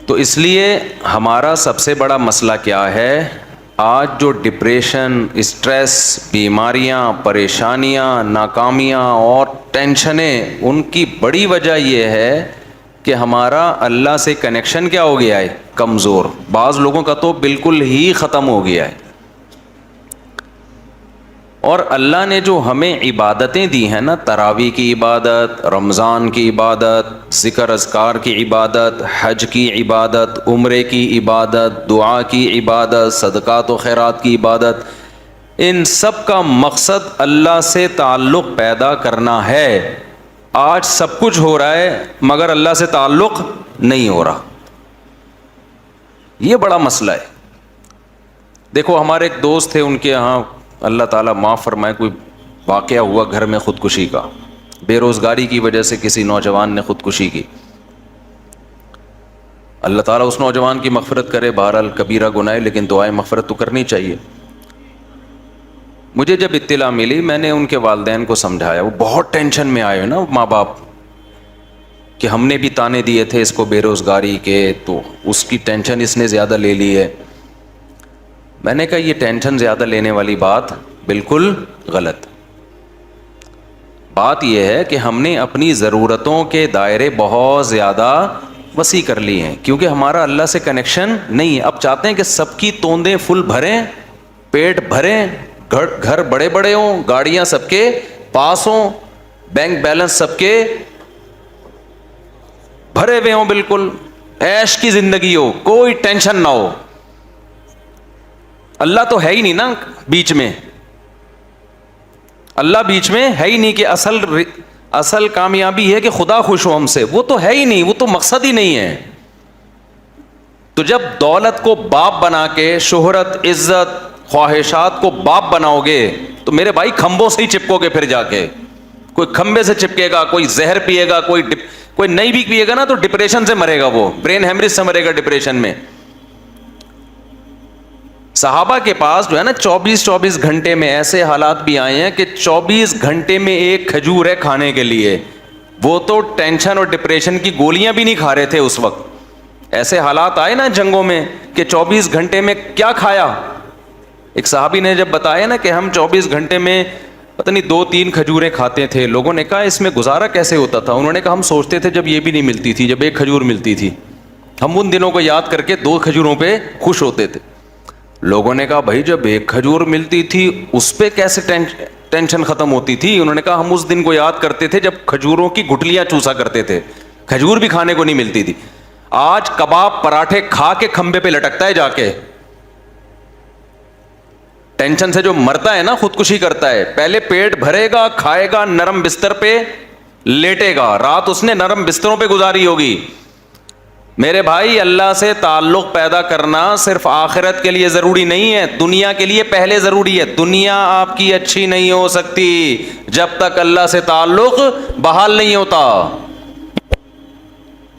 تو اس لیے ہمارا سب سے بڑا مسئلہ کیا ہے؟ آج جو ڈپریشن، اسٹریس، بیماریاں، پریشانیاں، ناکامیاں اور ٹینشنیں، ان کی بڑی وجہ یہ ہے کہ ہمارا اللہ سے کنیکشن کیا ہو گیا ہے؟ کمزور. بعض لوگوں کا تو بالکل ہی ختم ہو گیا ہے. اور اللہ نے جو ہمیں عبادتیں دی ہیں نا، تراویح کی عبادت، رمضان کی عبادت، ذکر اذکار کی عبادت، حج کی عبادت، عمرے کی عبادت، دعا کی عبادت، صدقات و خیرات کی عبادت، ان سب کا مقصد اللہ سے تعلق پیدا کرنا ہے. آج سب کچھ ہو رہا ہے مگر اللہ سے تعلق نہیں ہو رہا. یہ بڑا مسئلہ ہے. دیکھو ہمارے ایک دوست تھے، ان کے یہاں اللہ تعالیٰ معاف فرمائے کوئی واقعہ ہوا گھر میں خودکشی کا. بے روزگاری کی وجہ سے کسی نوجوان نے خودکشی کی. اللہ تعالیٰ اس نوجوان کی مغفرت کرے، بہرحال کبیرہ گناہ ہے لیکن دعائیں مغفرت تو کرنی چاہیے. مجھے جب اطلاع ملی میں نے ان کے والدین کو سمجھایا. وہ بہت ٹینشن میں آئے نا ماں باپ، کہ ہم نے بھی تانے دیے تھے اس کو بے روزگاری کے، تو اس کی ٹینشن اس نے زیادہ لے لی ہے. میں نے کہا یہ ٹینشن زیادہ لینے والی بات بالکل غلط. بات یہ ہے کہ ہم نے اپنی ضرورتوں کے دائرے بہت زیادہ وسیع کر لی ہیں، کیونکہ ہمارا اللہ سے کنیکشن نہیں ہے. اب چاہتے ہیں کہ سب کی توندیں فل بھریں، پیٹ بھریں، گھر بڑے بڑے ہوں، گاڑیاں سب کے پاس ہوں، بینک بیلنس سب کے بھرے ہوئے ہوں، بالکل عیش کی زندگی ہو، کوئی ٹینشن نہ ہو. اللہ تو ہے ہی نہیں نا بیچ میں. اللہ بیچ میں ہے ہی نہیں کہ اصل کامیابی ہے کہ خدا خوش ہو ہم سے. وہ تو ہے ہی نہیں، وہ تو مقصد ہی نہیں ہے. تو جب دولت کو باپ بنا کے، شہرت، عزت، خواہشات کو باپ بناؤ گے تو میرے بھائی کھمبوں سے ہی چپکو گے. پھر جا کے کوئی کھمبے سے چپکے گا، کوئی زہر پیے گا، کوئی نہیں بھی پیے گا نا تو ڈپریشن سے مرے گا، وہ برین ہیمریج سے مرے گا ڈپریشن میں. صحابہ کے پاس جو ہے نا 24 گھنٹے میں ایسے حالات بھی آئے ہیں کہ 24 گھنٹے میں ایک کھجور ہے کھانے کے لیے. وہ تو ٹینشن اور ڈپریشن کی گولیاں بھی نہیں کھا رہے تھے اس وقت. ایسے حالات آئے نا جنگوں میں کہ 24 گھنٹے میں کیا کھایا. ایک صحابی نے جب بتایا نا کہ ہم 24 گھنٹے میں پتہ نہیں 2-3 کھجوریں کھاتے تھے. لوگوں نے کہا اس میں گزارا کیسے ہوتا تھا؟ انہوں نے کہا ہم سوچتے تھے جب یہ بھی نہیں ملتی تھی، جب ایک کھجور ملتی تھی، ہم ان دنوں کو یاد کر کے 2 کھجوروں پہ خوش ہوتے تھے. لوگوں نے کہا بھائی جب ایک کھجور ملتی تھی اس پہ کیسے ٹینشن ختم ہوتی تھی؟ انہوں نے کہا ہم اس دن کو یاد کرتے تھے جب کھجوروں کی گٹلیاں چوسا کرتے تھے، کھجور بھی کھانے کو نہیں ملتی تھی. آج کباب پراٹھے کھا کے کھمبے پہ لٹکتا ہے جا کے. ٹینشن سے جو مرتا ہے نا خودکشی کرتا ہے. پہلے پیٹ بھرے گا، کھائے گا، نرم بستر پہ لیٹے گا، رات اس نے نرم بستروں پہ گزاری ہوگی. میرے بھائی اللہ سے تعلق پیدا کرنا صرف آخرت کے لیے ضروری نہیں ہے، دنیا کے لیے پہلے ضروری ہے. دنیا آپ کی اچھی نہیں ہو سکتی جب تک اللہ سے تعلق بحال نہیں ہوتا.